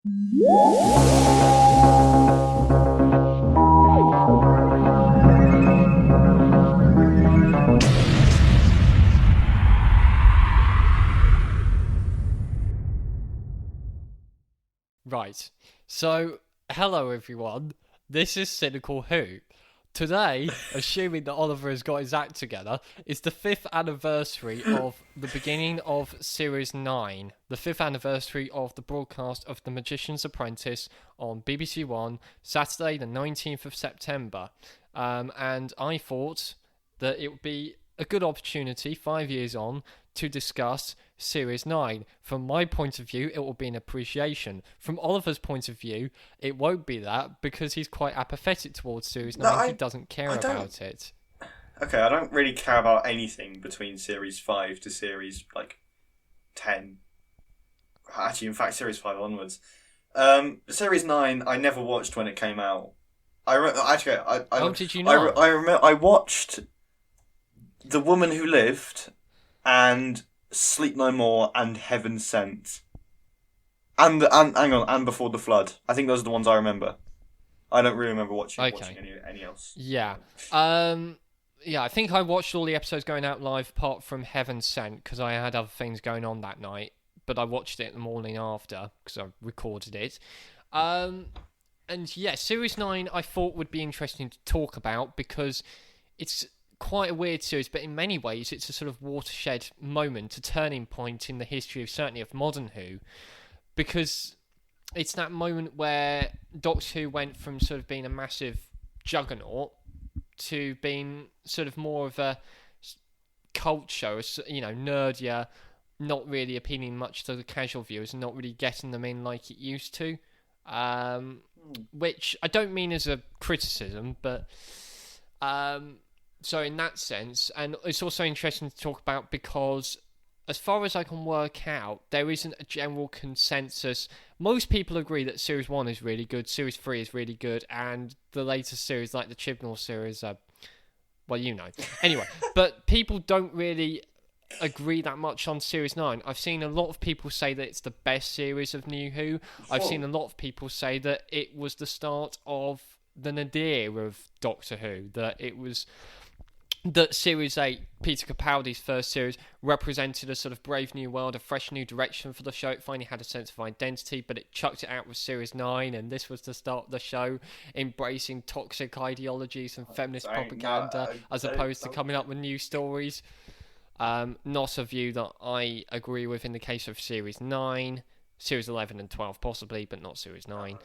Right, so hello everyone, this is Cynical Who. Today, assuming that Oliver has got his act together, is the 5th anniversary of the beginning of Series 9. The 5th anniversary of the broadcast of The Magician's Apprentice on BBC One, Saturday the 19th of September. And I thought that it would be a good opportunity, 5 years on, to discuss Series 9. From my point of view, it will be an appreciation. From Oliver's point of view, it won't be that because he's quite apathetic towards Series 9. He doesn't care about it. Okay, I don't really care about anything between Series 5 to Series, 10. Actually, in fact, Series 5 onwards. Series 9, I never watched when it came out. Did you not? I remember I watched The Woman Who Lived and Sleep No More and Heaven Sent. And Before the Flood. I think those are the ones I remember. I don't really remember watching any else. Yeah. Yeah, I think I watched all the episodes going out live apart from Heaven Sent because I had other things going on that night. But I watched it the morning after because I recorded it. And yeah, Series 9 I thought would be interesting to talk about because it's quite a weird series, but in many ways it's a sort of watershed moment, a turning point in the history of certainly of modern Who, because it's that moment where Doctor Who went from sort of being a massive juggernaut to being sort of more of a cult show, nerdier, not really appealing much to the casual viewers and not really getting them in like it used to, which I don't mean as a criticism, but so in that sense, and it's also interesting to talk about because as far as I can work out, there isn't a general consensus. Most people agree that Series 1 is really good, Series 3 is really good, and the latest series, like the Chibnall series, well, you know. Anyway, but people don't really agree that much on Series 9. I've seen a lot of people say that it's the best series of New Who. I've seen a lot of people say that it was the start of the nadir of Doctor Who, that Series 8, Peter Capaldi's first series, represented a sort of brave new world, a fresh new direction for the show. It finally had a sense of identity, but it chucked it out with Series 9, and this was the start of the show, embracing toxic ideologies and feminist propaganda, as opposed to coming up with new stories. Not a view that I agree with in the case of Series 9, Series 11 and 12 possibly, but not Series 9.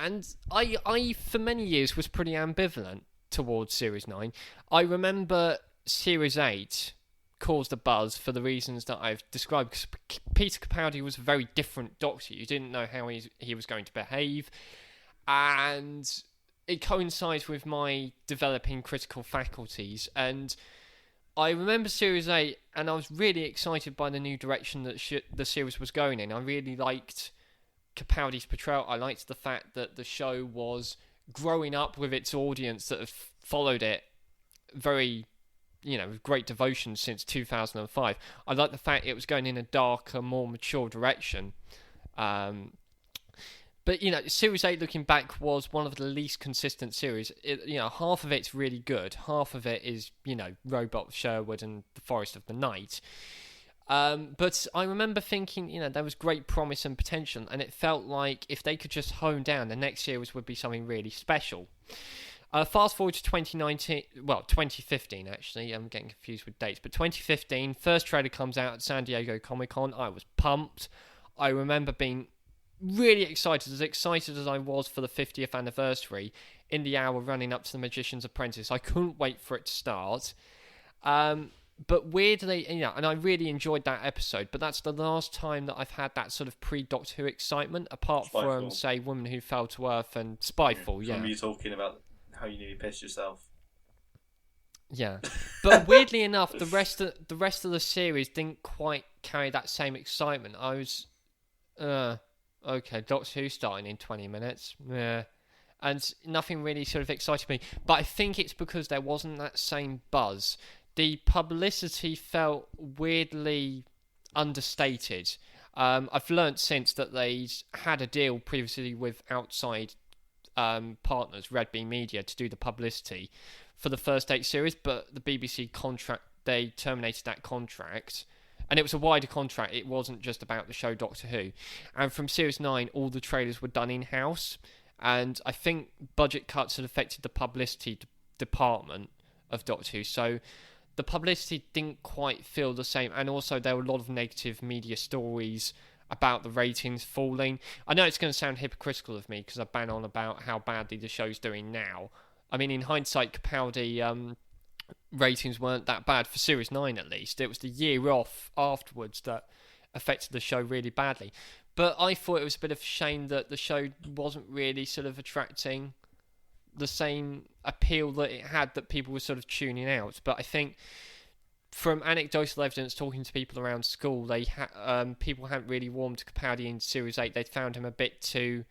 And I, for many years, was pretty ambivalent towards Series 9. I remember Series 8 caused a buzz for the reasons that I've described, because Peter Capaldi was a very different Doctor. You didn't know how he was going to behave, and it coincides with my developing critical faculties. And I remember Series 8, and I was really excited by the new direction that the series was going in. I really liked Capaldi's portrayal. I liked the fact that the show was growing up with its audience that have followed it very, with great devotion since 2005. I liked the fact it was going in a darker, more mature direction. But, Series 8, looking back, was one of the least consistent series. Half of it's really good. Half of it is, Robot Sherwood and The Forest of the Night. But I remember thinking, there was great promise and potential, and it felt like if they could just hone down, the next series would be something really special. Fast forward to 2015 actually, I'm getting confused with dates, but 2015, first trailer comes out at San Diego Comic-Con. I was pumped. I remember being really excited as I was for the 50th anniversary in the hour running up to The Magician's Apprentice. I couldn't wait for it to start. But weirdly, and I really enjoyed that episode, but that's the last time that I've had that sort of pre-Doctor Who excitement, apart from, say, Woman Who Fell to Earth and Spyfall, I remember you talking about how you nearly pissed yourself. Yeah. But weirdly enough, the rest of the series didn't quite carry that same excitement. I was, okay, Doctor Who starting in 20 minutes, yeah. And nothing really sort of excited me. But I think it's because there wasn't that same buzz. The publicity felt weirdly understated. I've learnt since that they had a deal previously with outside partners, Red Beam Media, to do the publicity for the first 8 series, but the BBC contract, they terminated that contract. And it was a wider contract. It wasn't just about the show Doctor Who. And from Series 9, all the trailers were done in-house. And I think budget cuts had affected the publicity department of Doctor Who. So the publicity didn't quite feel the same. And also there were a lot of negative media stories about the ratings falling. I know it's going to sound hypocritical of me because I bang on about how badly the show's doing now. I mean, in hindsight, Capaldi... ratings weren't that bad for Series 9 at least. It was the year off afterwards that affected the show really badly. But I thought it was a bit of a shame that the show wasn't really sort of attracting the same appeal that it had, that people were sort of tuning out. But I think from anecdotal evidence, talking to people around school, people hadn't really warmed to Capaldi in Series 8. They'd found him a bit too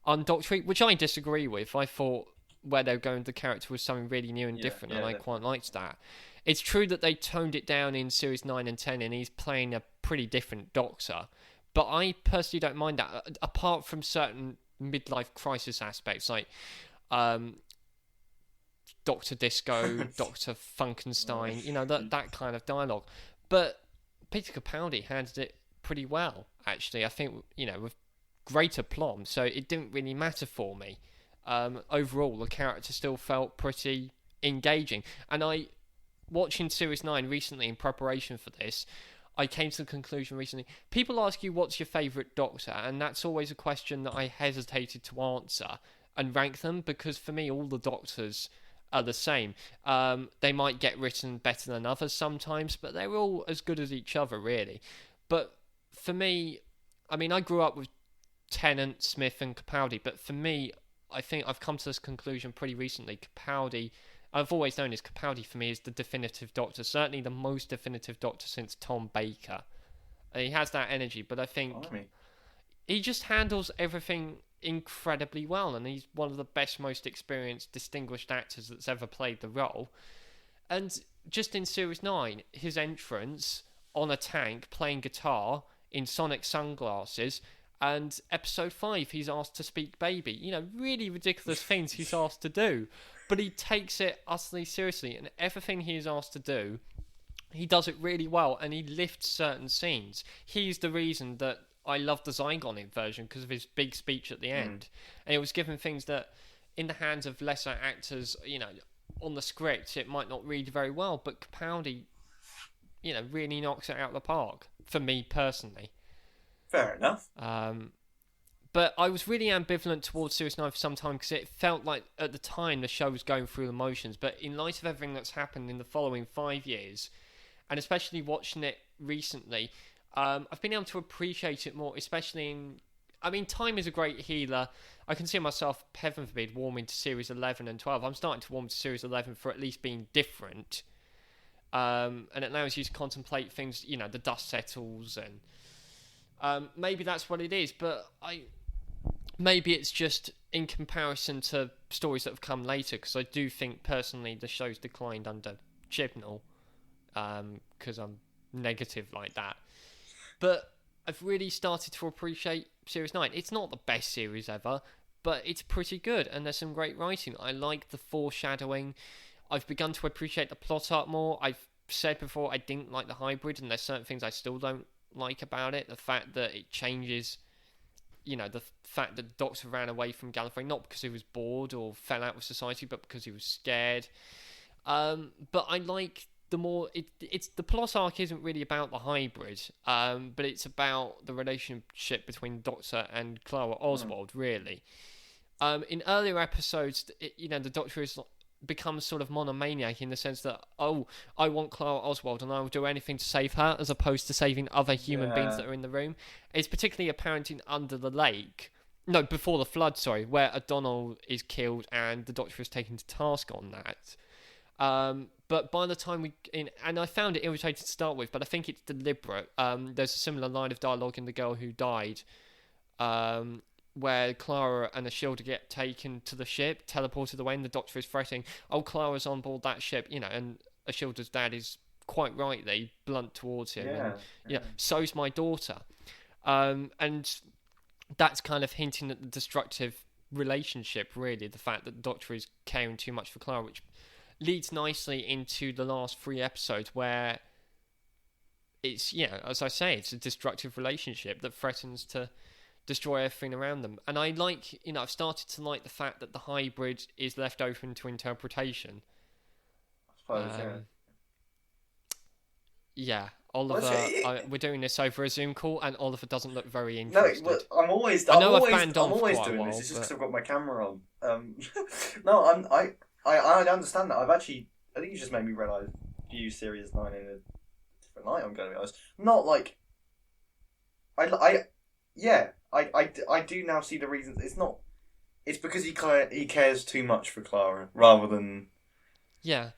undoctory, which I disagree with. I thought where they were going, the character was something really new and different, and I quite liked that. It's true that they toned it down in Series 9 and 10, and he's playing a pretty different Doctor, but I personally don't mind that, apart from certain midlife crisis aspects, like Dr. Disco, Dr. Funkenstein, that kind of dialogue. But Peter Capaldi handled it pretty well, actually. I think, with great aplomb, so it didn't really matter for me. Overall, the character still felt pretty engaging. And watching Series 9 recently in preparation for this, I came to the conclusion recently, people ask you what's your favourite Doctor, and that's always a question that I hesitated to answer and rank them, because for me, all the Doctors are the same. They might get written better than others sometimes, but they're all as good as each other, really. But for me, I mean, I grew up with Tennant, Smith and Capaldi, but for me, I think I've come to this conclusion pretty recently. Capaldi, I've always known Capaldi for me is the definitive Doctor, certainly the most definitive Doctor since Tom Baker. He has that energy, but I think he just handles everything incredibly well, and he's one of the best, most experienced, distinguished actors that's ever played the role. And just in Series 9, his entrance on a tank playing guitar in Sonic sunglasses, and Episode 5, he's asked to speak baby. Really ridiculous things he's asked to do. But he takes it utterly seriously, and everything he is asked to do, he does it really well, and he lifts certain scenes. He's the reason that I love the Zygon Inversion, because of his big speech at the end. And it was given things that, in the hands of lesser actors, on the script, it might not read very well, but Capaldi, really knocks it out of the park, for me personally. Fair enough. But I was really ambivalent towards Series 9 for some time, because it felt like at the time the show was going through the motions. But in light of everything that's happened in the following 5 years, and especially watching it recently, I've been able to appreciate it more, especially time is a great healer. I can see myself, heaven forbid, warming to Series 11 and 12. I'm starting to warm to Series 11 for at least being different. And it allows you to contemplate things, the dust settles, and maybe that's what it is, but maybe it's just in comparison to stories that have come later, because I do think personally the show's declined under Chibnall, because I'm negative like that. But I've really started to appreciate Series 9. It's not the best series ever, but it's pretty good, and there's some great writing. I like the foreshadowing. I've begun to appreciate the plot art more. I've said before I didn't like the hybrid, and there's certain things I still don't like about it. The fact that it changes, the fact that the Doctor ran away from Gallifrey, not because he was bored or fell out with society, but because he was scared. But I like the more it's the plot arc isn't really about the hybrid, but it's about the relationship between Doctor and Clara Oswald, really. In earlier episodes, the Doctor is becomes sort of monomaniac in the sense that, I want Clara Oswald and I will do anything to save her, as opposed to saving other human beings that are in the room. It's particularly apparent in Under the Lake. No, Before the Flood, sorry, where O'Donnell is killed and the Doctor is taken to task on that. But by the time and I found it irritating to start with, but I think it's deliberate. There's a similar line of dialogue in The Girl Who Died, where Clara and Ashilda get taken to the ship, teleported away, and the Doctor is threatening, Clara's on board that ship, and Ashilda's dad is quite rightly blunt towards him. Yeah. And so's my daughter. And that's kind of hinting at the destructive relationship, really, the fact that the Doctor is caring too much for Clara, which leads nicely into the last 3 episodes where it's, as I say, it's a destructive relationship that threatens to destroy everything around them. And I like, I've started to like the fact that the hybrid is left open to interpretation. I suppose, yeah. Oliver, we're doing this over a Zoom call, and Oliver doesn't look very No, interested. but I'm always I've doing while, this. It's just because I've got my camera on. No, I understand that. I think you just made me realise view Series 9 in a different light. I'm going to be honest. Not like I do now see the reasons. It's because he cares too much for Clara rather than. Yeah.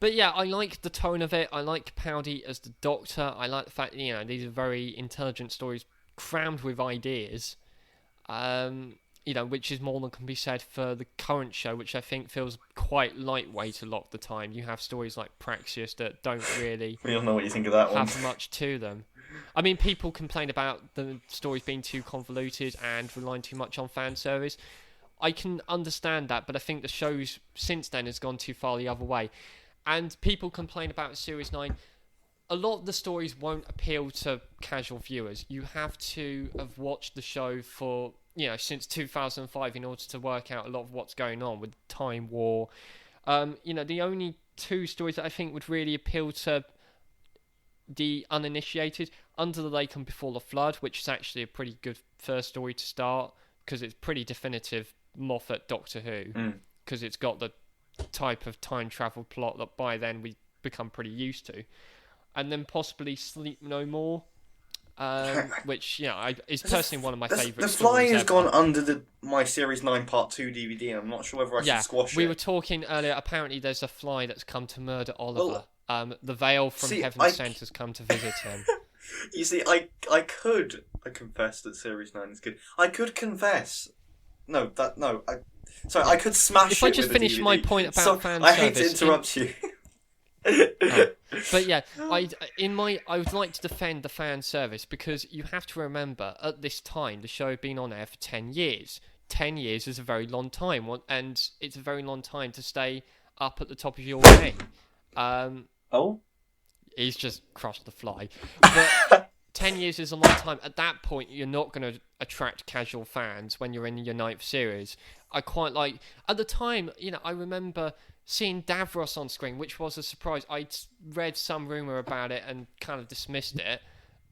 But yeah, I like the tone of it. I like Capaldi as the Doctor. I like the fact that, these are very intelligent stories crammed with ideas. Which is more than can be said for the current show, which I think feels quite lightweight a lot of the time. You have stories like Praxeus that don't really We all know what you think of that one. have much to them. I mean, people complain about the stories being too convoluted and relying too much on fan service. I can understand that, but I think the show's since then has gone too far the other way. And people complain about Series 9. A lot of the stories won't appeal to casual viewers. You have to have watched the show for, since 2005 in order to work out a lot of what's going on with Time War. The only 2 stories that I think would really appeal to the uninitiated, Under the Lake and Before the Flood, which is actually a pretty good first story to start, because it's pretty definitive Moffat Doctor Who, because it's got the type of time travel plot that by then we become pretty used to, and then possibly Sleep No More, which is personally one of my favourite. The Fly has gone under my Series 9 Part 2 DVD, and I'm not sure whether I should squash it. We were talking earlier. Apparently, there's a fly that's come to murder Oliver. The veil from Heaven Sent has come to visit him. You see, I confess that Series 9 is good. I could confess. I could smash if it. I just finish my point about fan service. I hate to interrupt you. But yeah, I would like to defend the fan service, because you have to remember at this time the show had been on air for 10 years. 10 years is a very long time, and it's a very long time to stay up at the top of your game. He's just crushed the fly. But 10 years is a long time. At that point, you're not going to attract casual fans when you're in your 9th series. I quite like... At the time, I remember seeing Davros on screen, which was a surprise. I'd read some rumour about it and kind of dismissed it.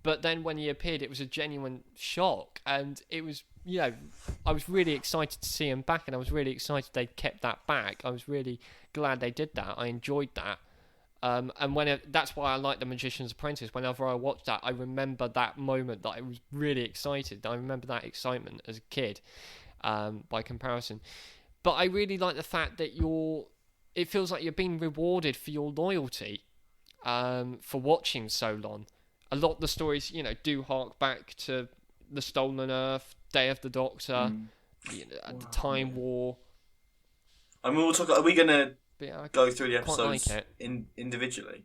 But then when he appeared, it was a genuine shock. And it was, I was really excited to see him back, and I was really excited they kept that back. I was really glad they did that. I enjoyed that. And that's why I like The Magician's Apprentice. Whenever I watch that, I remember that moment that I was really excited. I remember that excitement as a kid, by comparison. But I really like the fact that it feels like you're being rewarded for your loyalty, for watching so long. A lot of the stories, do hark back to The Stolen Earth, Day of the Doctor, the Time War. And we'll talk. Are we gonna go through the episodes like individually?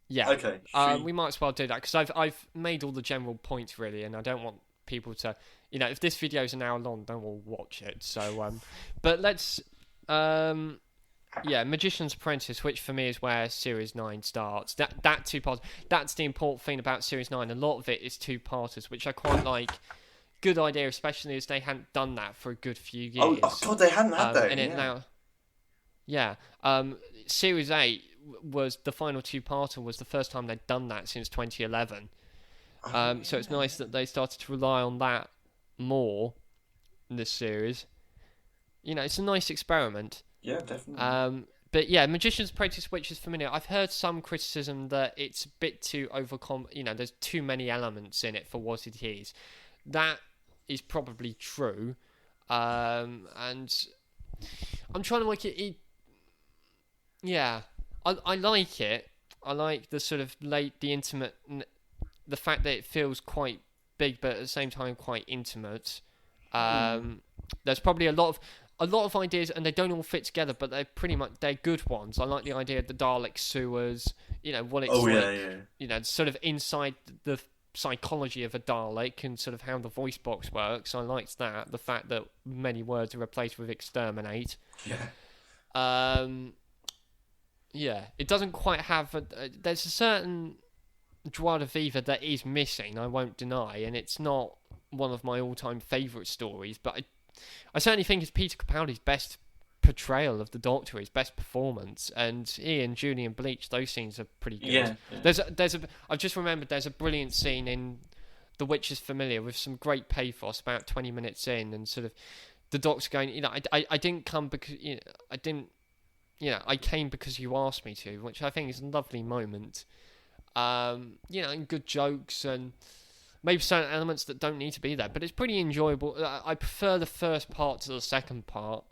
Yeah. Okay. We might as well do that, because I've made all the general points really, and I don't want people to, if this video is an hour long, then we'll watch it. So, but let's, Magician's Apprentice, which for me is where Series 9 starts. That 2 parts. That's the important thing about Series 9. A lot of it is 2-parters, which I quite like. Good idea, especially as they hadn't done that for a good few years. Oh God, they hadn't had that. And it now. Yeah. Series 8 was the final 2-parter, was the first time they'd done that since 2011. So it's nice that they started to rely on that more in this series. It's a nice experiment. Yeah, definitely. But yeah, Magician's Apprentice, which is familiar. I've heard some criticism that it's a bit too there's too many elements in it for what it is. That is probably true. And I'm trying to make it... Yeah, I like it. I like the sort of the intimate... The fact that it feels quite big, but at the same time quite intimate. There's probably a lot of... a lot of ideas, and they don't all fit together, but they're good ones. I like the idea of the Dalek sewers, what it's sort of inside the psychology of a Dalek and sort of how the voice box works. I liked that. The fact that many words are replaced with exterminate. Yeah. It doesn't quite have there's a certain joie de vivre that is missing, I won't deny, and it's not one of my all-time favourite stories, but I certainly think it's Peter Capaldi's best portrayal of the Doctor, his best performance, and he and Julian Bleach, those scenes are pretty good. Yeah. I've just remembered there's a brilliant scene in The Witch is Familiar with some great pathos about 20 minutes in, and sort of the Doctor going, I didn't come because, I came because you asked me to, which I think is a lovely moment. And good jokes and maybe certain elements that don't need to be there, but it's pretty enjoyable. I prefer the first part to the second part.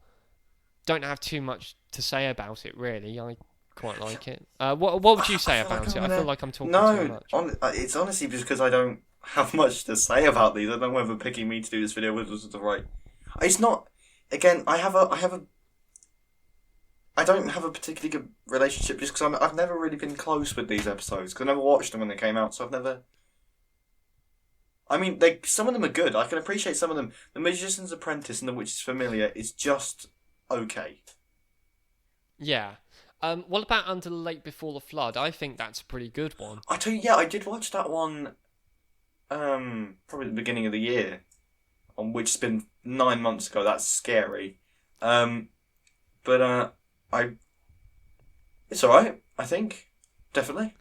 Don't have too much to say about it, really. I quite like it. What would you say about it? I feel like I'm talking too much. It's honestly because I don't have much to say about these. I don't know whether picking me to do this video was the right. It's not. Again, I don't have a particularly good relationship just because I've never really been close with these episodes because I never watched them when they came out, so I've never. I mean, some of them are good. I can appreciate some of them. The Magician's Apprentice and The Witch is Familiar is just okay. Yeah. What about Under the Lake Before the Flood? I think that's a pretty good one. I tell you, yeah, I did watch that one. Probably at the beginning of the year, on which has been 9 months ago. That's scary. But it's all right. I think definitely.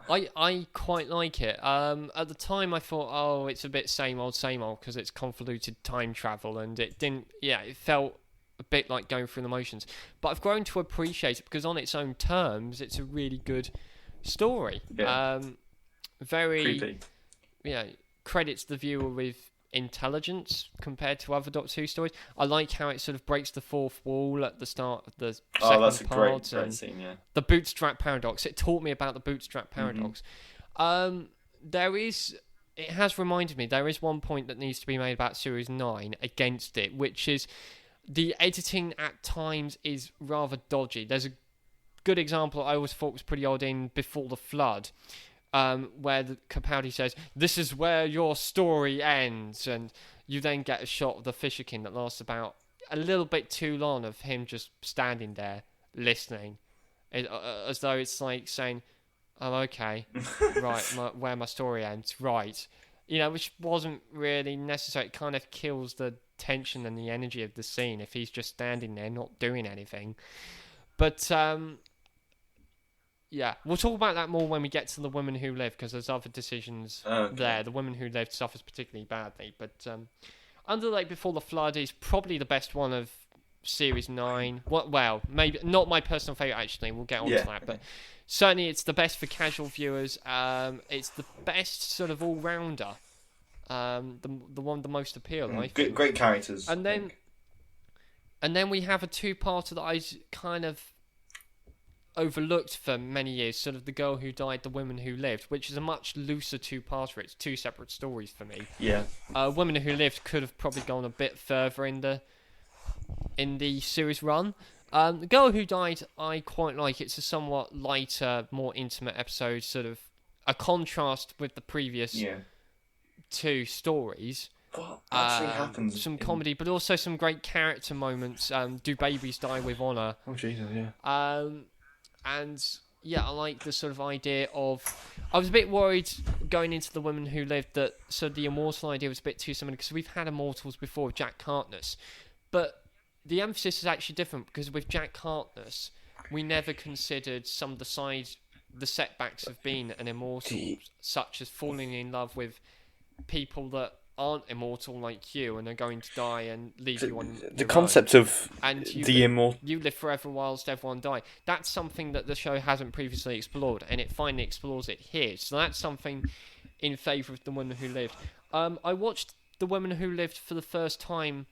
I quite like it. At the time, I thought, it's a bit same old, because it's convoluted time travel, and it didn't. Yeah, it felt a bit like going through the motions. But I've grown to appreciate it because, on its own terms, it's a really good story. Yeah. Very creepy. Credits the viewer with intelligence compared to other Doctor Who stories. I like how it sort of breaks the fourth wall at the start of the second part. Oh, that's a great scene, yeah. The bootstrap paradox. It taught me about the bootstrap paradox. It has reminded me, there is one point that needs to be made about Series 9 against it, which is the editing at times is rather dodgy. There's a good example I always thought was pretty odd in Before the Flood, where Capaldi says, "This is where your story ends," and you then get a shot of the Fisherkin that lasts about a little bit too long of him just standing there listening, as though it's like saying, "Oh, okay, right, where my story ends, right," which wasn't really necessary. It kind of kills the tension and the energy of the scene if he's just standing there not doing anything. But yeah, we'll talk about that more when we get to The Women Who Live, because there's other decisions there. The Women Who Live suffers particularly badly, but Under the Lake Before the Flood is probably the best one of Series 9. Well, maybe not my personal favourite, actually. We'll get on to that, but certainly it's the best for casual viewers. It's the best sort of all-rounder. The one with the most appeal, I think. Great characters. And then we have a two-parter that I kind of overlooked for many years, sort of The Girl Who Died, The Women Who Lived, which is a much looser two-parter. It's two separate stories for me. Yeah. Women Who Lived could have probably gone a bit further in the series run. The Girl Who Died, I quite like. It's a somewhat lighter, more intimate episode, sort of a contrast with the previous two stories. What actually happens? Some comedy, but also some great character moments. Do Babies Die with Honour? Oh, Jesus, yeah. And yeah, I like the sort of idea of. I was a bit worried going into The Women Who Lived that sort of the immortal idea was a bit too similar, because we've had immortals before with Jack Harkness, but the emphasis is actually different, because with Jack Harkness, we never considered some of the setbacks of being an immortal, such as falling in love with people that aren't immortal like you and are going to die and leave you on the concept of the immortal. You live forever whilst everyone die. That's something that the show hasn't previously explored, and it finally explores it here. So that's something in favour of The Women Who Lived. I watched The Women Who Lived for the first time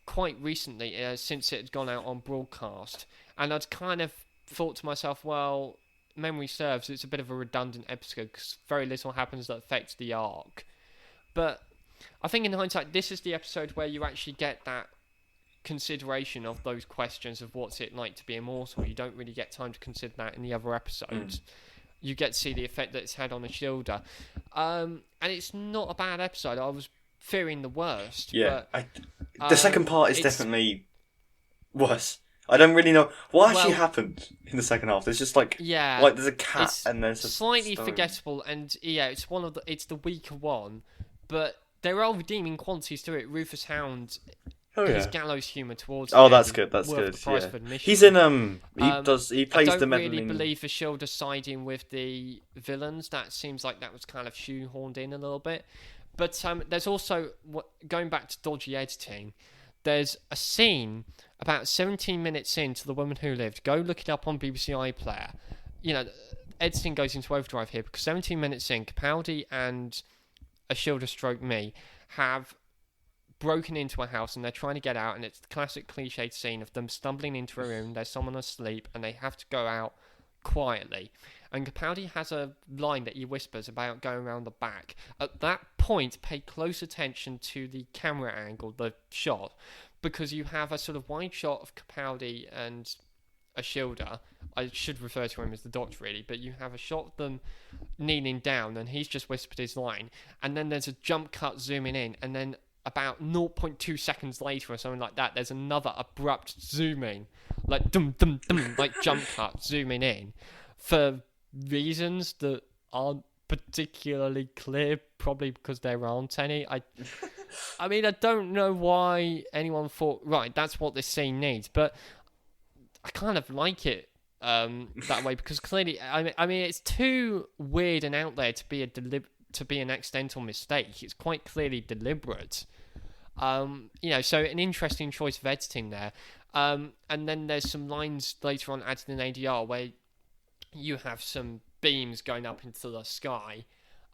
quite recently, since it had gone out on broadcast, and I'd kind of thought to myself, well, memory serves, it's a bit of a redundant episode because very little happens that affects the arc. But I think in hindsight, this is the episode where you actually get that consideration of those questions of what's it like to be immortal. You don't really get time to consider that in the other episodes. You get to see the effect that it's had on Ashilda. And it's not a bad episode. I was fearing the worst. Yeah, but, the second part is definitely worse. I don't really know what actually happened in the second half. There's just like there's a cat and there's a slightly stone. forgettable, and it's the weaker one, but there are redeeming qualities to it. Rufus Hound, his gallows humour towards that's good. That's worth good. The price of admission. He's in he plays the meddling. I don't really believe Ashilda siding with the villains. That seems like that was kind of shoehorned in a little bit. But there's also going back to dodgy editing. There's a scene about 17 minutes into The Woman Who Lived. Go look it up on BBC iPlayer. You know, editing goes into overdrive here because 17 minutes in, Capaldi and Ashilda stroke me have broken into a house and they're trying to get out, and it's the classic cliched scene of them stumbling into a room, there's someone asleep, and they have to go out quietly. And Capaldi has a line that he whispers about going around the back. At that point, pay close attention to the camera angle, the shot, because you have a sort of wide shot of Capaldi and Ashilda. I should refer to him as the Doctor, really, but you have a shot of them kneeling down, and he's just whispered his line, and then there's a jump cut zooming in, and then about 0.2 seconds later or something like that, there's another abrupt zooming, like dum dum dum, like jump cut zooming in, for reasons that aren't particularly clear, probably because there aren't any. I mean, I don't know why anyone thought, right, that's what this scene needs, but I kind of like it that way, because clearly, I mean, it's too weird and out there to be an accidental mistake. It's quite clearly deliberate. So an interesting choice of editing there. And then there's some lines later on added in ADR where you have some beams going up into the sky,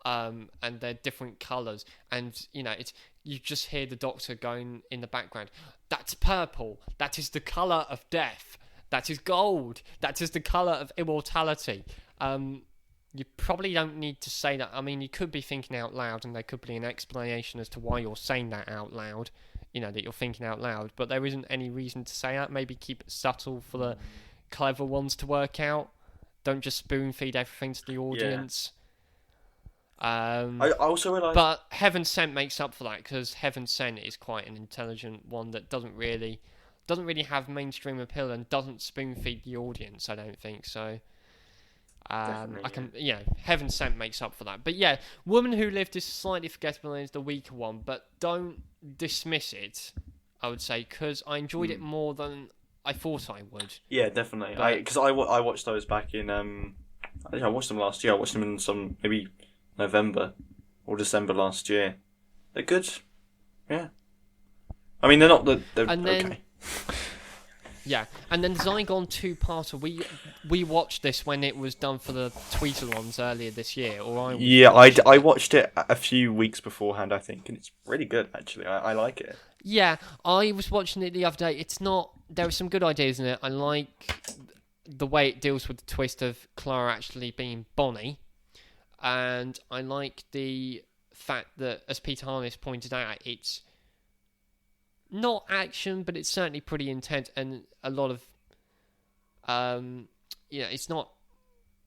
and they're different colours, and you just hear the Doctor going in the background. That's purple. That is the colour of death. That is gold. That is the colour of immortality. You probably don't need to say that. I mean, you could be thinking out loud, and there could be an explanation as to why you're saying that out loud. That you're thinking out loud, but there isn't any reason to say that. Maybe keep it subtle for the clever ones to work out. Don't just spoon feed everything to the audience. I also realised... But Heaven Sent makes up for that, because Heaven Sent is quite an intelligent one that doesn't really have mainstream appeal and doesn't spoon feed the audience, I don't think so. Heaven Sent makes up for that. But yeah, Woman Who Lived is slightly forgettable and is the weaker one, but don't dismiss it, I would say, because I enjoyed it more than I thought I would. Yeah, definitely. Because I watched those back in... I think I watched them last year. I watched them in some, maybe November or December last year. They're good. Yeah. I mean, they're not... They're okay. Yeah, and then Zygon 2-parter. We watched this when it was done for the Tweetalons earlier this year, or I watched it a few weeks beforehand, I think, and it's really good actually. I like it. Yeah, I was watching it the other day. It's not. There are some good ideas in it. I like the way it deals with the twist of Clara actually being Bonnie, and I like the fact that, as Peter Harness pointed out, it's not action, but it's certainly pretty intense, and a lot of, it's not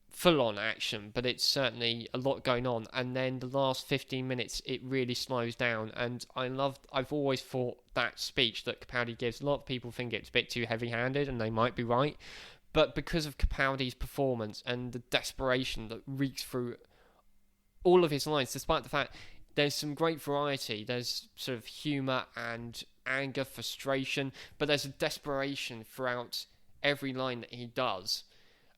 full-on action, but it's certainly a lot going on. And then the last 15 minutes, it really slows down, and I've always thought that speech that Capaldi gives, a lot of people think it's a bit too heavy-handed, and they might be right, but because of Capaldi's performance and the desperation that reeks through all of his lines, despite the fact there's some great variety, there's sort of humour and anger, frustration, but there's a desperation throughout every line that he does,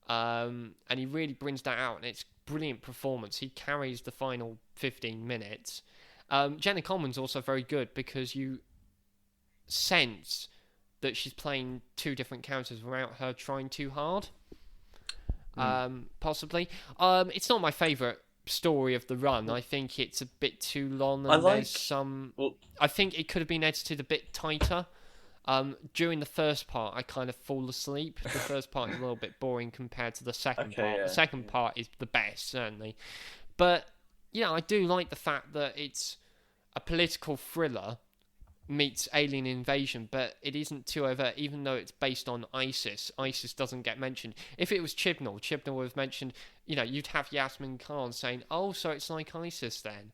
and he really brings that out, and it's brilliant performance. He carries the final 15 minutes. Jenna Coleman's also very good, because you sense that she's playing two different characters without her trying too hard. Possibly. It's not my favourite story of the run. I think it's a bit too long, and I think it could have been edited a bit tighter. During the first part, I kind of fall asleep. The first part is a little bit boring compared to the second part. Yeah. The second part is the best, certainly. But I do like the fact that it's a political thriller meets Alien Invasion, but it isn't too overt, even though it's based on ISIS. ISIS doesn't get mentioned. If it was Chibnall was mentioned, you'd have Yasmin Khan saying, oh, so it's like ISIS then.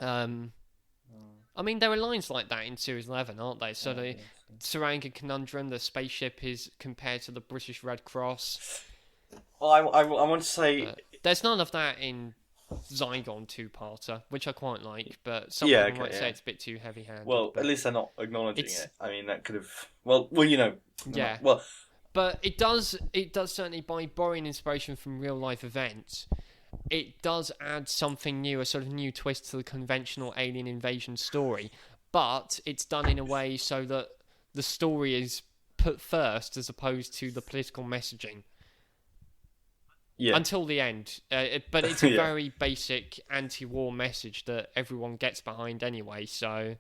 I mean, there are lines like that in Series 11, aren't there? So the Saranga Conundrum, the spaceship is compared to the British Red Cross. Well, I want to say... there's none of that in Zygon 2-parter, which I quite like, but some people might say it's a bit too heavy-handed. Well, at least they're not acknowledging it. I mean, that could have... Well, you know... Yeah. Well... But it does certainly, by borrowing inspiration from real-life events, it does add something new, a sort of new twist to the conventional Alien Invasion story, but it's done in a way so that the story is put first as opposed to the political messaging. Yeah. Until the end. But it's a very basic anti-war message that everyone gets behind anyway, so...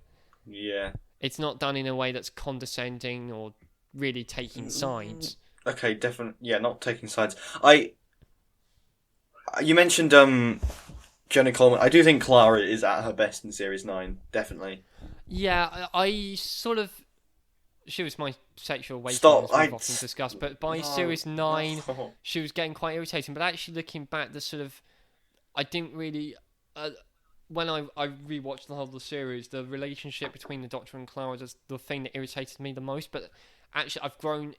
Yeah. It's not done in a way that's condescending or really taking sides. Okay, definitely. Yeah, not taking sides. You mentioned Jenna Coleman. I do think Clara is at her best in Series 9, definitely. Yeah, I sort of... She was my sexual awakening, as we've often discussed, but by Series 9, she was getting quite irritating. But actually looking back, I didn't really... when I rewatched the whole of the series, the relationship between the Doctor and Clara was the thing that irritated me the most, but actually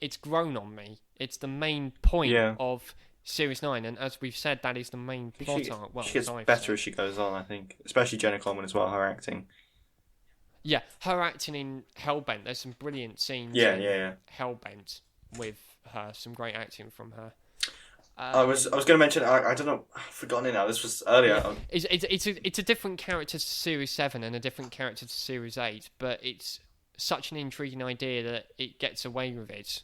it's grown on me. It's the main point of Series 9, and as we've said, that is the main plot arc. Well, she gets better as she goes on, I think. Especially Jenna Coleman as well, her acting. Yeah, her acting in Hellbent, there's some brilliant scenes in Hellbent with her, some great acting from her. I was going to mention, I don't know, I've forgotten it now, this was earlier. Yeah. It's a different character to Series 7 and a different character to Series 8, but it's such an intriguing idea that it gets away with it.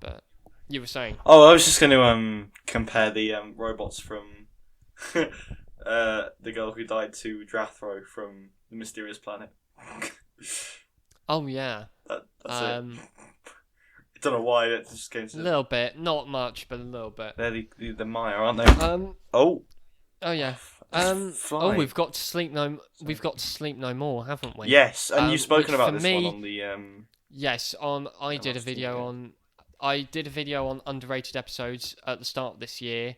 But you were saying? Oh, I was just going to compare the robots from the girl who died to Drathro from The Mysterious Planet. Oh, yeah. That's it. I don't know why that just came to... A little bit. Not much, but a little bit. They're the Maya, aren't they? Oh, yeah. We've got to sleep no more, haven't we? Yes, and you've spoken about this one on the... Yes, I did a video on underrated episodes at the start of this year.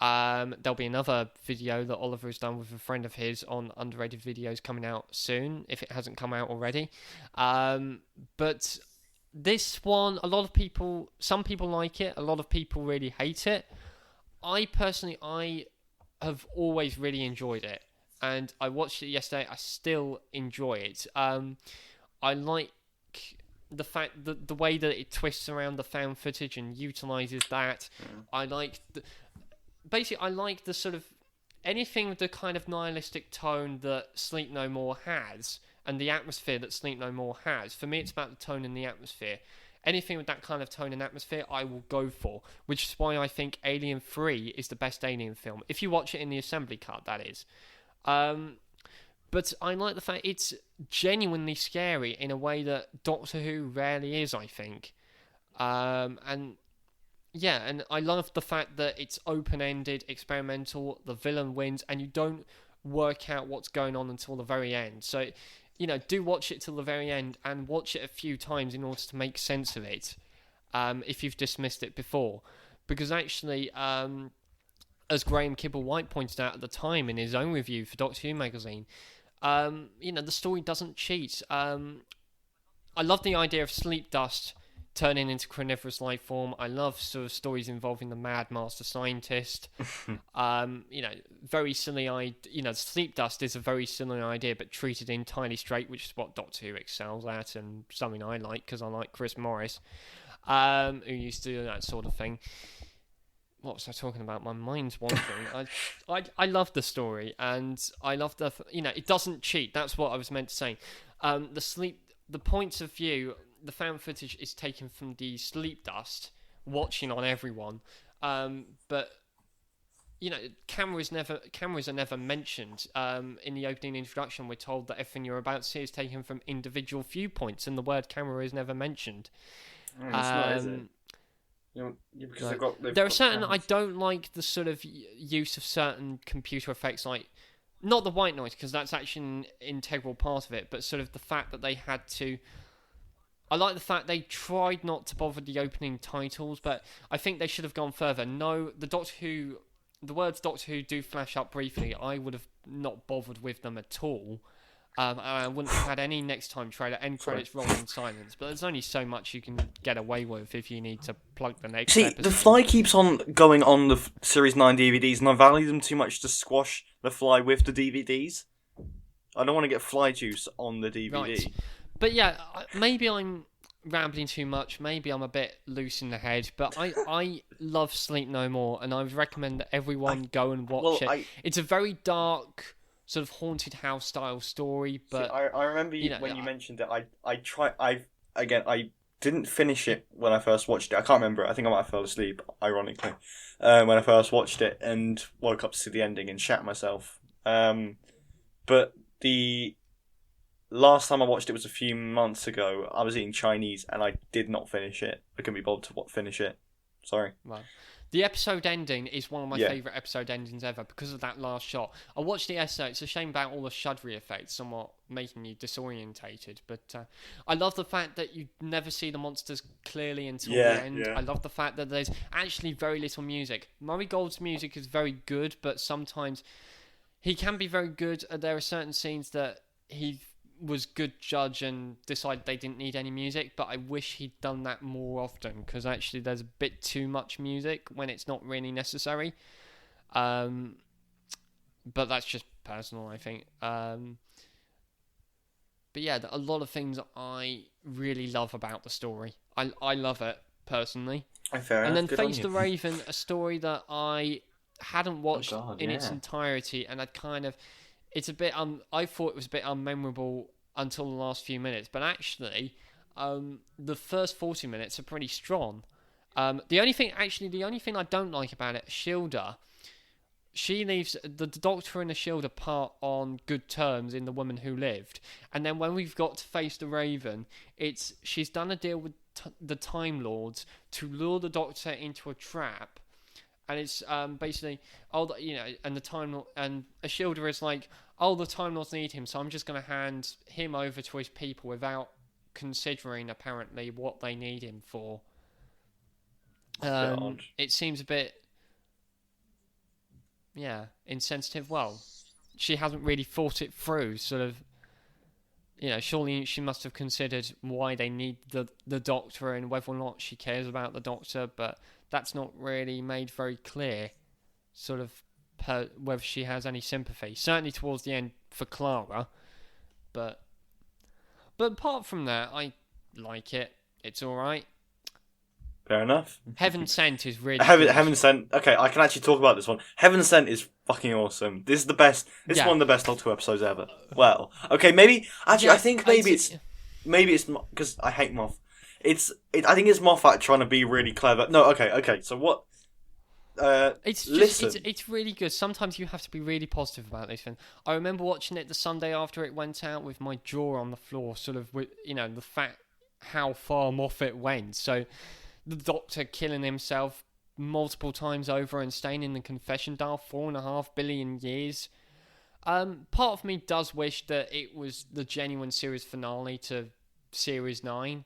There'll be another video that Oliver has done with a friend of his on underrated videos coming out soon, if it hasn't come out already. But this one, some people like it, a lot of people really hate it. I have always really enjoyed it, and I watched it yesterday. I still enjoy it. I like the fact that the way that it twists around the found footage and utilises that. I like the sort of anything with the kind of nihilistic tone that Sleep No More has, and the atmosphere that Sleep No More has. For me, it's about the tone and the atmosphere. Anything with that kind of tone and atmosphere, I will go for, which is why I think Alien 3 is the best Alien film. If you watch it in the assembly cut, that is. But I like the fact it's genuinely scary in a way that Doctor Who rarely is, I think. And I love the fact that it's open-ended, experimental, the villain wins, and you don't work out what's going on until the very end. So, do watch it till the very end, and watch it a few times in order to make sense of it, if you've dismissed it before. Because actually, as Graham Kibble-White pointed out at the time in his own review for Doctor Who magazine, the story doesn't cheat. I love the idea of sleep dust turning into carnivorous life form. I love sort of stories involving the mad master scientist. Very silly sleep dust is a very silly idea, but treated entirely straight, which is what Doctor Who excels at, and something I like, because I like Chris Morris, who used to do that sort of thing. What was I talking about? My mind's wandering. I love the story, and I love it doesn't cheat. That's what I was meant to say. The points of view, the found footage is taken from the sleep dust watching on everyone, but cameras are never mentioned. In the opening introduction, we're told that everything you're about to see is taken from individual viewpoints, and the word camera is never mentioned. It's not, is it? Because there are certain... I don't like the sort of use of certain computer effects, like not the white noise, because that's actually an integral part of it, but sort of the fact that they had to. I like the fact they tried not to bother the opening titles, but I think they should have gone further. No, the words Doctor Who do flash up briefly. I would have not bothered with them at all. And I wouldn't have had any next time trailer, end credits rolling in silence. But there's only so much you can get away with if you need to plug the next episode. The Fly keeps on going on the Series 9 DVDs, and I value them too much to squash the Fly with the DVDs. I don't want to get Fly juice on the DVD. Right. But yeah, maybe I'm rambling too much. Maybe I'm a bit loose in the head. But I love Sleep No More, and I would recommend that everyone go and watch it. It's a very dark, sort of haunted house style story. But I remember when you mentioned it. I didn't finish it when I first watched it. I can't remember. I think I might have fell asleep, ironically, when I first watched it, and woke up to see the ending and shat myself. But the last time I watched it was a few months ago. I was eating Chinese and I did not finish it. I couldn't be bothered to finish it. Sorry. Well, the episode ending is one of my favourite episode endings ever because of that last shot. I watched the episode. It's a shame about all the shuddery effects, somewhat making you disorientated. But I love the fact that you never see the monsters clearly until the end. Yeah. I love the fact that there's actually very little music. Murray Gold's music is very good, but sometimes he can be very good. There are certain scenes that he was good judge and decided they didn't need any music, but I wish he'd done that more often, because actually there's a bit too much music when it's not really necessary. But that's just personal, I think. But yeah, a lot of things I really love about the story. I love it personally. And then Face the Raven, a story that I hadn't watched in its entirety, and I'd kind of, it's a bit I thought it was a bit unmemorable until the last few minutes, but actually the first 40 minutes are pretty strong. The only thing I don't like about it, Shilda, she leaves the Doctor and the Shilda part on good terms in The Woman Who Lived, and then when we've got to Face the Raven, she's done a deal with the Time Lords to lure the Doctor into a trap. And it's basically, and the Time Lord, and Ashilda is like, the Time Lords need him, so I'm just going to hand him over to his people without considering, apparently, what they need him for. It seems a bit, insensitive. Well, she hasn't really thought it through, sort of, surely she must have considered why they need the Doctor and whether or not she cares about the Doctor, but that's not really made very clear, sort of, whether she has any sympathy. Certainly towards the end for Clara, but apart from that, I like it. It's all right. Fair enough. Heaven Sent is really Heaven Sent. Okay, I can actually talk about this one. Heaven Sent is fucking awesome. This is the best. This is one of the best Doctor Who episodes ever. Well, okay, maybe actually, I think maybe it's because I hate Moff. I think it's Moffat trying to be really clever. No, okay. So what? It's really good. Sometimes you have to be really positive about this thing. I remember watching it the Sunday after it went out with my jaw on the floor, sort of with the fact how far Moffat went. So the Doctor killing himself multiple times over and staying in the confession dial 4.5 billion years. Part of me does wish that it was the genuine series finale to Series 9.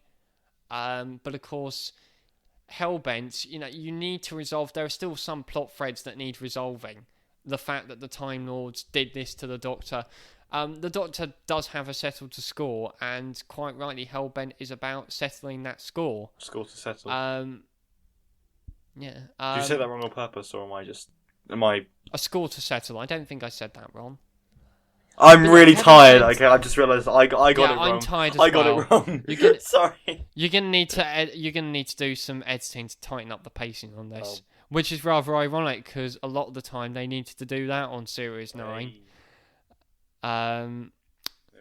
But of course, Hellbent, you need to resolve. There are still some plot threads that need resolving. The fact that the Time Lords did this to the Doctor. The Doctor does have a settle to score, and quite rightly, Hellbent is about settling that score. Score to settle. Yeah. Did you say that wrong on purpose, or am I? A score to settle. I don't think I said that wrong. I'm really tired. Okay, I just realised I got it wrong. I'm tired as I got it wrong. Sorry. You're gonna need to do some editing to tighten up the pacing on this, which is rather ironic because a lot of the time they needed to do that on Series 9. There we go.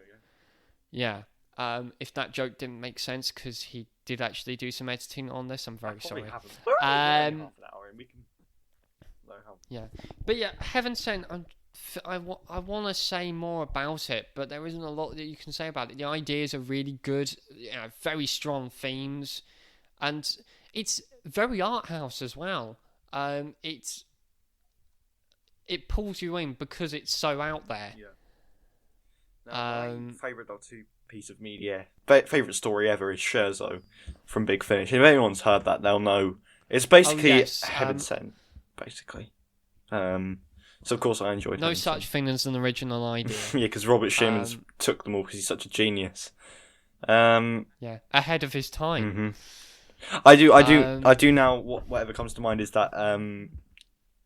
Yeah. If that joke didn't make sense because he did actually do some editing on this, I'm very sorry. We're only half an hour in. We can. Yeah, but yeah, Heaven Sent. I want to say more about it, but there isn't a lot that you can say about it. The ideas are really good, very strong themes, and it's very art house as well. It's it pulls you in because it's so out there. Yeah. Now, my favourite Doctor Who piece of media, favourite story ever is Scherzo from Big Finish. If anyone's heard that, they'll know. It's basically Heaven Sent, basically. So of course I enjoyed. No such thing as an original idea. Yeah, because Robert Schimmons took them all because he's such a genius. Yeah, ahead of his time. Mm-hmm. I do now. Whatever comes to mind is that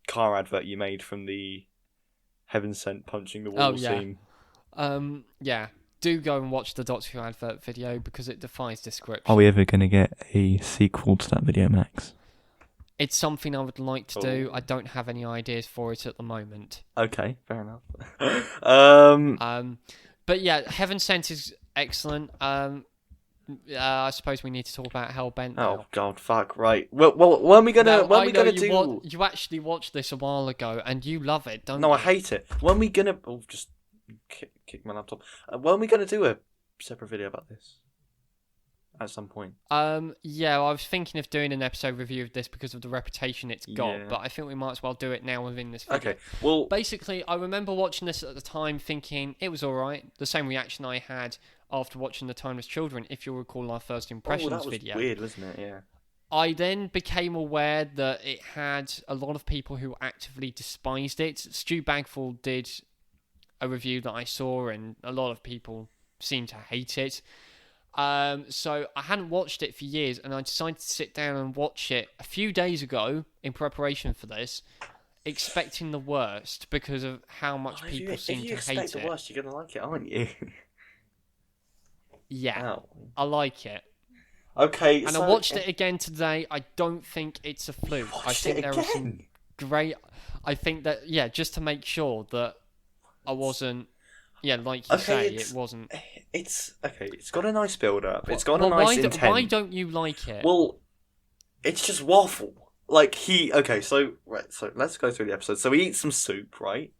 car advert you made from the Heaven Sent punching the wall scene. Yeah. Do go and watch the Doctor Who advert video because it defies description. Are we ever going to get a sequel to that video, Max? It's something I would like to do. I don't have any ideas for it at the moment. Okay, fair enough. But yeah, Heaven Sent is excellent. I suppose we need to talk about Hellbent now. Oh God, fuck! Right. Well, when are we gonna do? You actually watched this a while ago, and you love it, don't you? No, I hate it. When are we gonna? Oh, just kick my laptop. When are we gonna do a separate video about this? At some point. Yeah, I was thinking of doing an episode review of this because of the reputation it's got, but I think we might as well do it now within this video. Okay. Well, basically, I remember watching this at the time, thinking it was all right. The same reaction I had after watching The Timeless Children, if you'll recall our first impressions video. Weird, wasn't it? Yeah. I then became aware that it had a lot of people who actively despised it. Stu Bagfall did a review that I saw, and a lot of people seemed to hate it. So I hadn't watched it for years, and I decided to sit down and watch it a few days ago in preparation for this, expecting the worst because of how much people seem to hate it. If you expect the worst, you're gonna like it, aren't you? Yeah, I like it. Okay, and I watched it again today. I don't think it's a fluke. I think there are some great. I think that just to make sure that I wasn't. Yeah, like you say, it wasn't. It's okay. It's got a nice build up. It's got a nice intent. Why don't you like it? Well, it's just waffle. Like So let's go through the episode. So he eats some soup, right?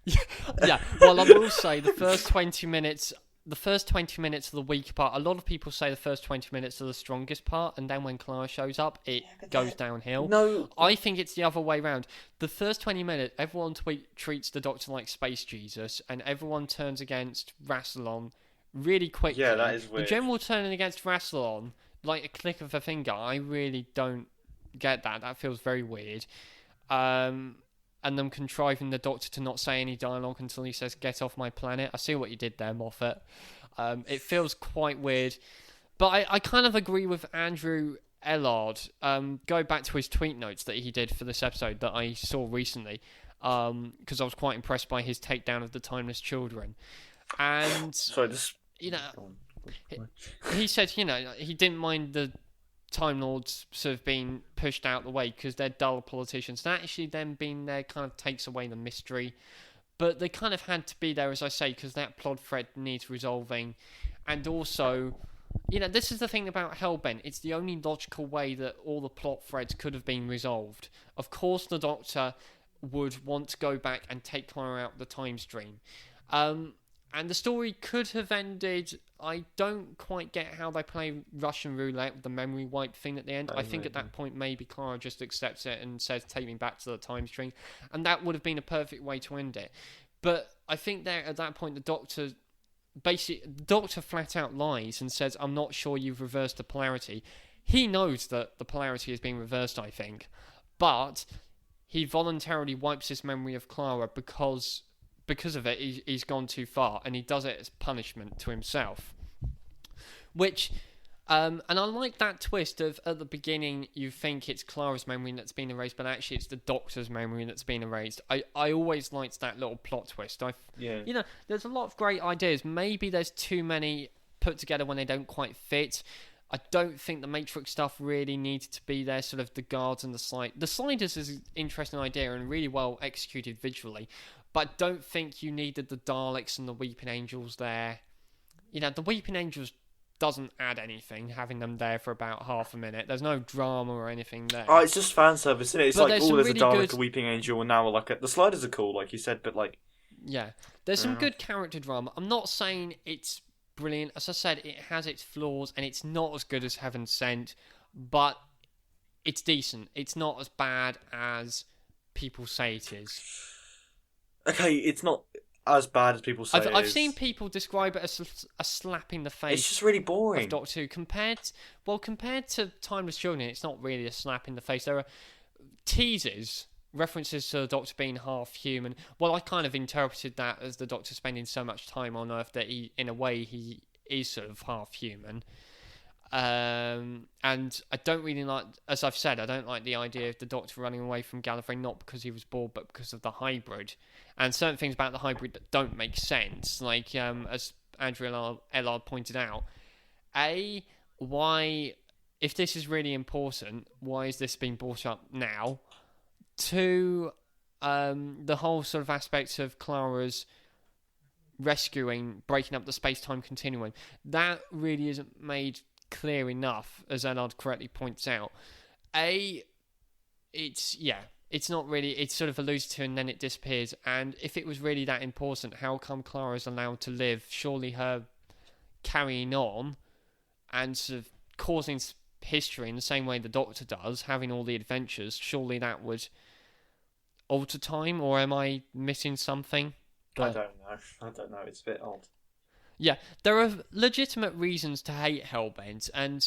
Yeah. Well, I will say the first 20 minutes. The first 20 minutes of the weak part, a lot of people say the first 20 minutes are the strongest part, and then when Clara shows up, it goes downhill. No. I think it's the other way round. The first 20 minutes, everyone treats the Doctor like Space Jesus, and everyone turns against Rassilon really quickly. Yeah, that is weird. The general turning against Rassilon, like a click of a finger, I really don't get that. That feels very weird. And them contriving the Doctor to not say any dialogue until he says, "Get off my planet." I see what you did there, Moffat. It feels quite weird. But I kind of agree with Andrew Ellard. Go back to his tweet notes that he did for this episode that I saw recently, because I was quite impressed by his takedown of the Timeless Children. And, he said, he didn't mind the Time Lords sort of being pushed out the way because they're dull politicians. And actually them being there kind of takes away the mystery. But they kind of had to be there, as I say, because that plot thread needs resolving. And also, this is the thing about Hellbent. It's the only logical way that all the plot threads could have been resolved. Of course, the Doctor would want to go back and take Clara out the time stream. And the story could have ended. I don't quite get how they play Russian roulette with the memory wipe thing at the end. I think at that point maybe Clara just accepts it and says, "Take me back to the time stream," and that would have been a perfect way to end it. But I think there at that point the Doctor flat out lies and says, "I'm not sure you've reversed the polarity." He knows that the polarity has been reversed, I think, but he voluntarily wipes his memory of Clara because of it, he's gone too far, and he does it as punishment to himself. Which, and I like that twist of, at the beginning, you think it's Clara's memory that's been erased, but actually it's the Doctor's memory that's been erased. I always liked that little plot twist. There's a lot of great ideas. Maybe there's too many put together when they don't quite fit. I don't think the Matrix stuff really needed to be there, sort of the guards and the slide. The sliders is an interesting idea and really well executed visually. But I don't think you needed the Daleks and the Weeping Angels there. The Weeping Angels doesn't add anything, having them there for about half a minute. There's no drama or anything there. Oh, it's just fan service, isn't it? It's but like, there's a Dalek, a Weeping Angel, and now the sliders are cool, like you said, but like... Yeah, there's some good character drama. I'm not saying it's brilliant. As I said, it has its flaws, and it's not as good as Heaven Sent, but it's decent. It's not as bad as people say it is. Okay, it's not as bad as people say. I've seen people describe it as a slap in the face. It's just really Of boring. Doctor Who compared to Timeless Children, it's not really a slap in the face. There are teases, references to the Doctor being half human. Well, I kind of interpreted that as the Doctor spending so much time on Earth that he, in a way, he is sort of half human. And I don't really like, as I've said, I don't like the idea of the Doctor running away from Gallifrey, not because he was bored, but because of the hybrid. And certain things about the hybrid that don't make sense, like as Andrew Ellard pointed out, why, if this is really important, why is this being brought up now? Two, the whole sort of aspect of Clara's breaking up the space-time continuum, that really isn't made clear enough, as Ellard correctly points out. It's not really, it's sort of alluded to and then it disappears, and if it was really that important, how come Clara's allowed to live? Surely her carrying on and sort of causing history in the same way the Doctor does, having all the adventures, surely that would alter time, or am I missing something? I don't know, it's a bit odd. Yeah, there are legitimate reasons to hate Hellbent, and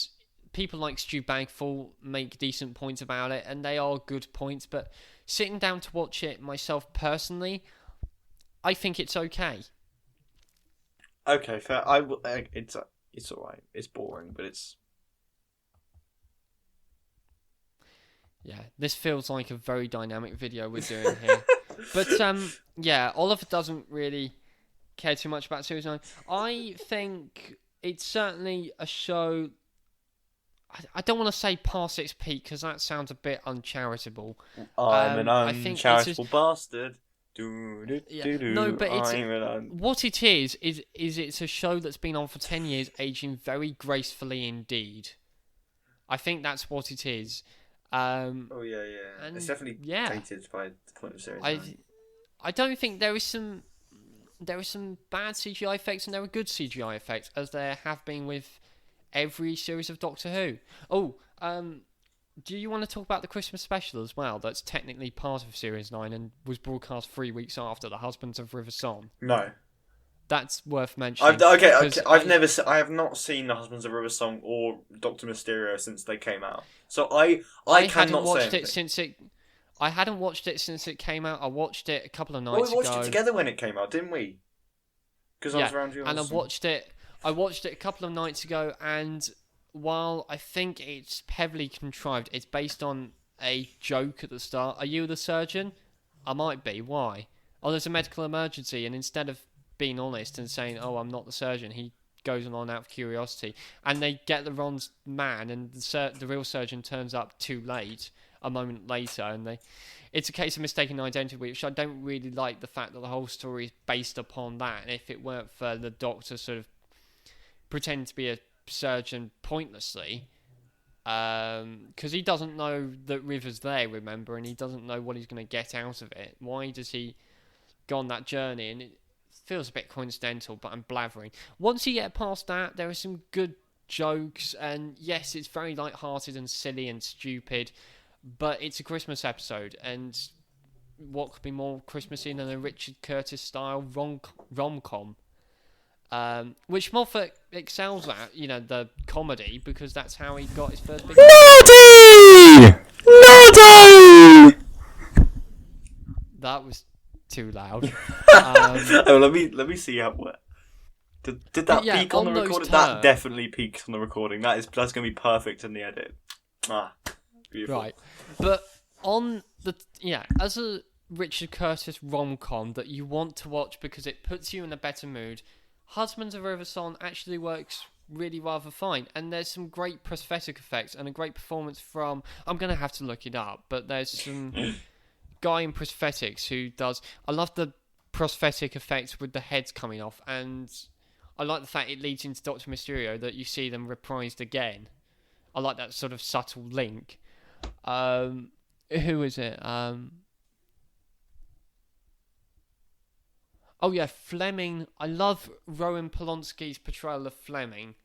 people like Stu Bagfall make decent points about it, and they are good points, but sitting down to watch it myself personally, I think it's okay. Okay, fair. It's alright. It's boring, but it's... Yeah, this feels like a very dynamic video we're doing here. But, yeah, Oliver doesn't really care too much about Series 9. I think it's certainly a show... I don't want to say past its peak, because that sounds a bit uncharitable. I'm an uncharitable bastard. No, but what it is it's a show that's been on for 10 years, aging very gracefully indeed. I think that's what it is. Yeah. It's definitely dated by the point of Series 9. I don't think there is some bad CGI effects and there are good CGI effects, as there have been with every series of Doctor Who. Do you want to talk about the Christmas special as well? That's technically part of Series 9 and was broadcast 3 weeks after The Husbands of River Song. No. That's worth mentioning. I have not seen The Husbands of River Song or Doctor Mysterio since they came out. So I cannot say anything. I hadn't watched it since it came out. I watched it a couple of nights ago. We watched it together when it came out, didn't we? Because I was around you. And I watched it a couple of nights ago, and while I think it's heavily contrived, it's based on a joke at the start. Are you the surgeon? I might be. Why? Oh, there's a medical emergency, and instead of being honest and saying, oh, I'm not the surgeon, he goes on out of curiosity. And they get the wrong man, and the real surgeon turns up too late, a moment later, and it's a case of mistaken identity, which I don't really like, the fact that the whole story is based upon that. And if it weren't for the Doctor sort of pretending to be a surgeon pointlessly, because he doesn't know that River's there, remember, and he doesn't know what he's going to get out of it. Why does he go on that journey? And it feels a bit coincidental, but I'm blathering. Once you get past that, there are some good jokes, and yes, it's very light-hearted and silly and stupid, but it's a Christmas episode, and what could be more Christmassy than a Richard Curtis-style rom-com? Which Moffat excels at, the comedy, because that's how he got his first big... Naughty! That was too loud. Let me see how... Did that peak on the recording? That definitely peaks on the recording. That's going to be perfect in the edit. Beautiful. Right. But on the... Yeah, as a Richard Curtis rom-com that you want to watch because it puts you in a better mood, Husbands of River Song actually works really rather fine, and there's some great prosthetic effects and a great performance from... I'm going to have to look it up, but there's some guy in prosthetics who does... I love the prosthetic effects with the heads coming off, and I like the fact it leads into Doctor Mysterio, that you see them reprised again. I like that sort of subtle link. Who is it? Oh yeah, Fleming. I love Rowan Polanski's portrayal of Fleming.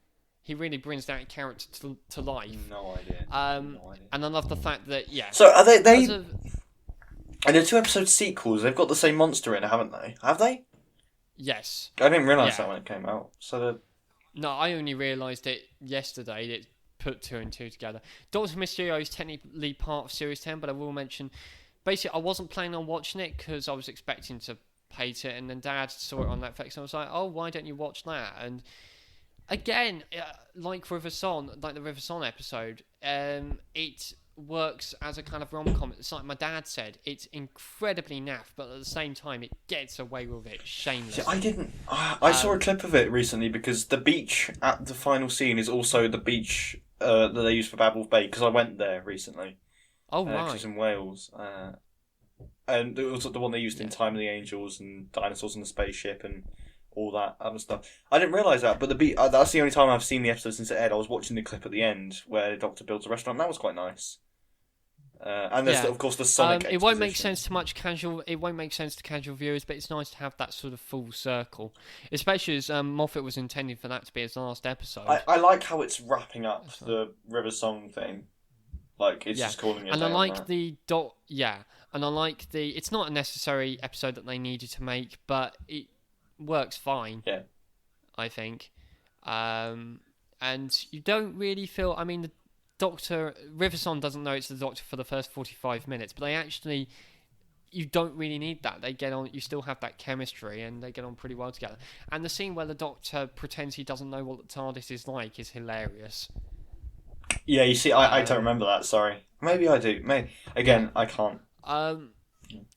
He really brings that character to life. No idea. And I love the fact that, yeah. So are they And the 2-episode sequels, they've got the same monster in it, haven't they? Have they? Yes. I didn't realise Yeah. that when it came out. So No, I only realised it yesterday. It put 2 and 2 together. Doctor Mysterio is technically part of Series 10, but I will mention, basically, I wasn't planning on watching it because I was expecting to hate it, and then Dad saw it on Netflix, and I was like, oh, why don't you watch that? And again, like River Song, like the River Song episode, it works as a kind of rom-com. It's like my dad said, it's incredibly naff, but at the same time, it gets away with it shamelessly. See, I didn't. I saw a clip of it recently because the beach at the final scene is also the beach that they use for Bad Wolf Bay. Because I went there recently. Oh, Because right. it's in Wales, and it was the one they used in Yeah. Time of the Angels and Dinosaurs in the Spaceship and all that other stuff. I didn't realise that, but that's the only time I've seen the episode since it aired. I was watching the clip at the end where the Doctor builds a restaurant. That was quite nice. And there's Yeah. of course the Sonic. It won't make exposition. sense to much casual. It won't make sense to casual viewers, but it's nice to have that sort of full circle, especially as Moffat was intending for that to be his last episode. I like how it's wrapping up the River Song thing. Like it's Yeah. just calling it. And a I day on like that. the and I like the. It's not a necessary episode that they needed to make, but it works fine. Yeah. I think, and you don't really feel. I mean, the Doctor Riverson doesn't know it's the Doctor for the first 45 minutes, but they actually. You don't really need that. They get on. You still have that chemistry, and they get on pretty well together. And the scene where the Doctor pretends he doesn't know what the TARDIS is like is hilarious. Yeah, you see, I don't remember that. Sorry, maybe I do. Maybe again, I can't.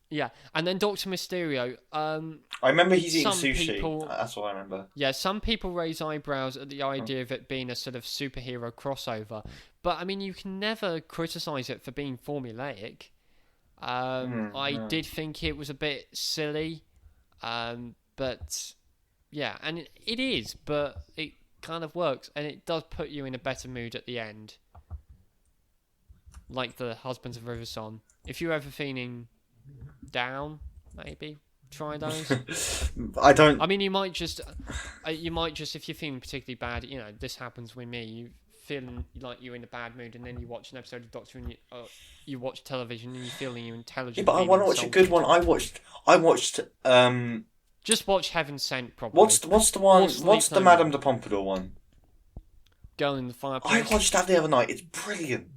Yeah, and then Doctor Mysterio. I remember he's eating Some sushi. people- That's what I remember. Yeah, some people raise eyebrows at the idea of it being a sort of superhero crossover, but I mean, you can never criticize it for being formulaic. I did think it was a bit silly, but yeah, and it is, but it kind of works, and it does put you in a better mood at the end. Like the Husbands of Riverson. If you're ever feeling down, maybe try those. I don't. I mean, you might just if you're feeling particularly bad, you know, this happens with me. You feeling like you're in a bad mood, and then you watch an episode of Doctor, and you watch television, and you're feeling you're intelligent. Yeah, but I being want to watch a insulted. good one. I watched. Just watch Heaven Sent, probably. What's the one? Or Sleep What's the No Madame de Pompadour one? Girl in the Fireplace. I watched that the other night. It's brilliant.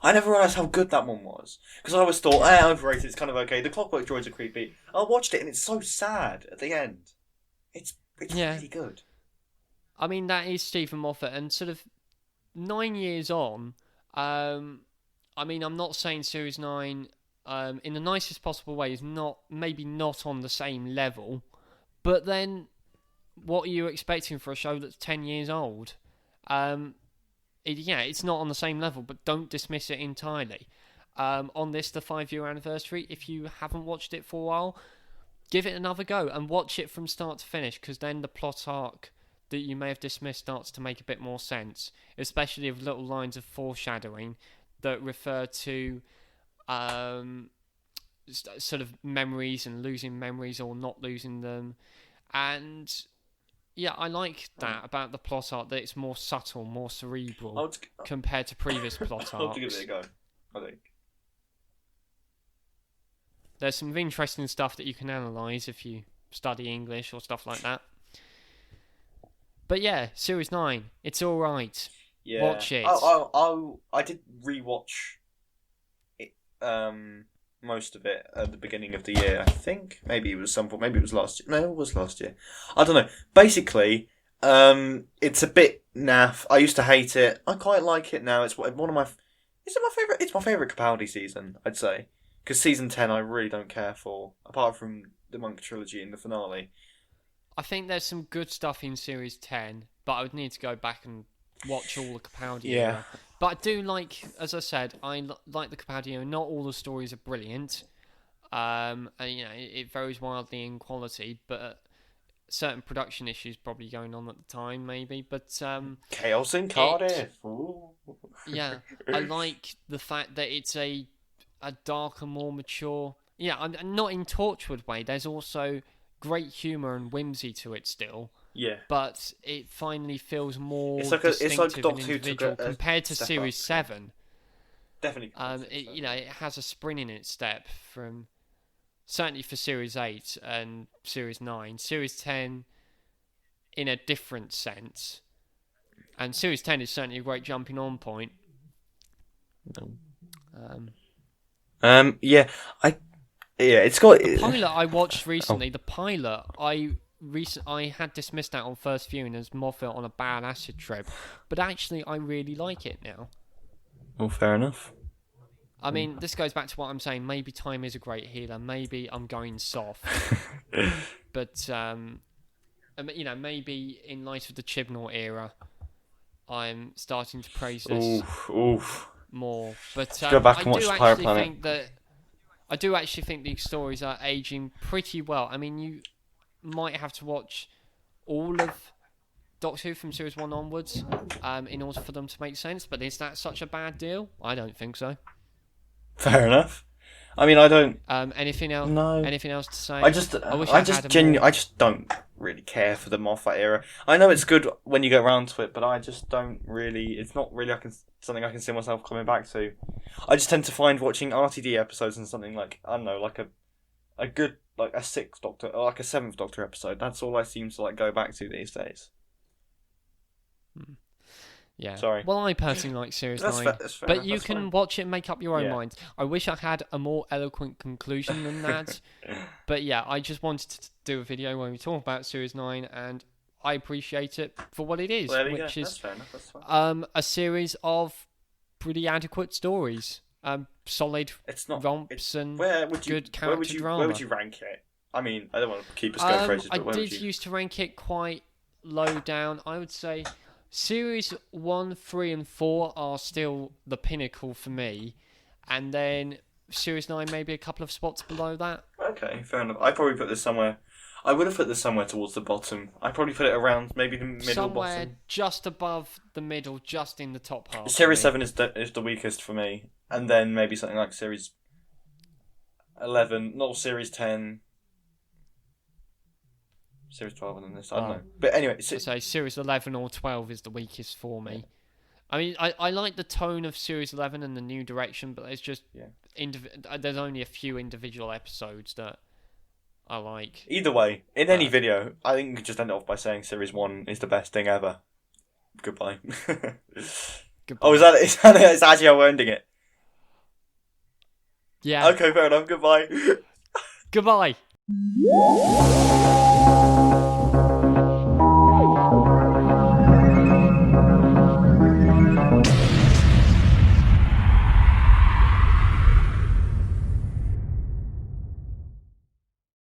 I never realised how good that one was. Because I always thought, overrated, it's kind of okay. The Clockwork Droids are creepy. I watched it and it's so sad at the end. It's Yeah. really good. I mean, that is Stephen Moffat, and sort of 9 years on. I mean, I'm not saying Series 9, in the nicest possible way, is maybe not on the same level, but then what are you expecting for a show that's 10 years old? It's not on the same level, but don't dismiss it entirely. On this, the 5-year anniversary, if you haven't watched it for a while, give it another go and watch it from start to finish, because then the plot arc that you may have dismissed starts to make a bit more sense, especially with little lines of foreshadowing that refer to sort of memories and losing memories or not losing them. And yeah, I like that about the plot arc, that it's more subtle, more cerebral compared to previous plot I'll have to give arcs. it a go, I think. There's some interesting stuff that you can analyse if you study English or stuff like that. But yeah, Series 9, it's alright. Yeah. Watch it. I did rewatch it, most of it at the beginning of the year, I think. Maybe it was some point. Maybe it was last year. No, it was last year. I don't know. Basically, it's a bit naff. I used to hate it. I quite like it now. It's one of my... Is it my favourite? It's my favourite Capaldi season, I'd say. Because season 10 I really don't care for, apart from the Monk trilogy and the finale. I think there's some good stuff in Series 10, but I would need to go back and watch all the Capaldi era. But I do like, as I said, like the Capaldi era. Not all the stories are brilliant. And, you know, it varies wildly in quality, but certain production issues probably going on at the time, maybe. But Chaos in Cardiff. Ooh. yeah, I like the fact that it's a darker, more mature... Yeah, and not in Torchwood way. There's also great humour and whimsy to it still. Yeah. But it finally feels more It's like distinctive Doctor and Who took individual a compared to step Series up. 7. Definitely. Competitive, so. It has a spring in its step from certainly for Series 8 and Series 9. Series 10 in a different sense. And Series 10 is certainly a great jumping on point. Yeah, it's got the pilot I watched recently. The pilot I had dismissed that on first viewing as Moffat on a bad acid trip, but actually I really like it now. Well, fair enough. I mean, this goes back to what I'm saying. Maybe time is a great healer. Maybe I'm going soft, but maybe in light of the Chibnall era, I'm starting to praise this more. But go back and watch the Pirate Planet. I do actually think these stories are aging pretty well. I mean, you might have to watch all of Doctor Who from Series 1 onwards in order for them to make sense. But is that such a bad deal? I don't think so. Fair enough. I mean, I don't. Anything else? No. Anything else to say? I just don't really care for the Moffat era. I know it's good when you get around to it, but I just don't really. It's not really something I can see myself coming back to. I just tend to find watching RTD episodes and something like, I don't know, like a good, like a 6th Doctor or like a 7th Doctor episode. That's all I seem to like go back to these days. Yeah. Sorry. Well, I personally like Series 9, that's fair but enough, you can fine. watch it and make up your own mind. I wish I had a more eloquent conclusion than that. But yeah, I just wanted to do a video where we talk about Series 9, and I appreciate it for what it is, which is that's fair enough. That's fine. a series of pretty adequate stories, solid romps and good character drama. Where would you rank it? I mean, I don't want to keep us going phrases, but I did used to rank it quite low down. I would say Series 1, 3 and 4 are still the pinnacle for me, and then Series 9 maybe a couple of spots below that. Okay, fair enough. I probably put this somewhere. I would have put this somewhere towards the bottom. I probably put it around maybe the middle somewhere bottom. Just above the middle, just in the top half. Series 7 is the weakest for me, and then maybe something like Series 11, not Series 10. Series 12 and then this, I don't know. But anyway... I'd say Series 11 or 12 is the weakest for me. I mean, I like the tone of Series 11 and the new direction, but there's just... there's only a few individual episodes that I like. Either way, in any video, I think you could just end it off by saying Series 1 is the best thing ever. Goodbye. Goodbye. Oh, is that actually how we're ending it? Yeah. Okay, fair enough. Goodbye. Goodbye.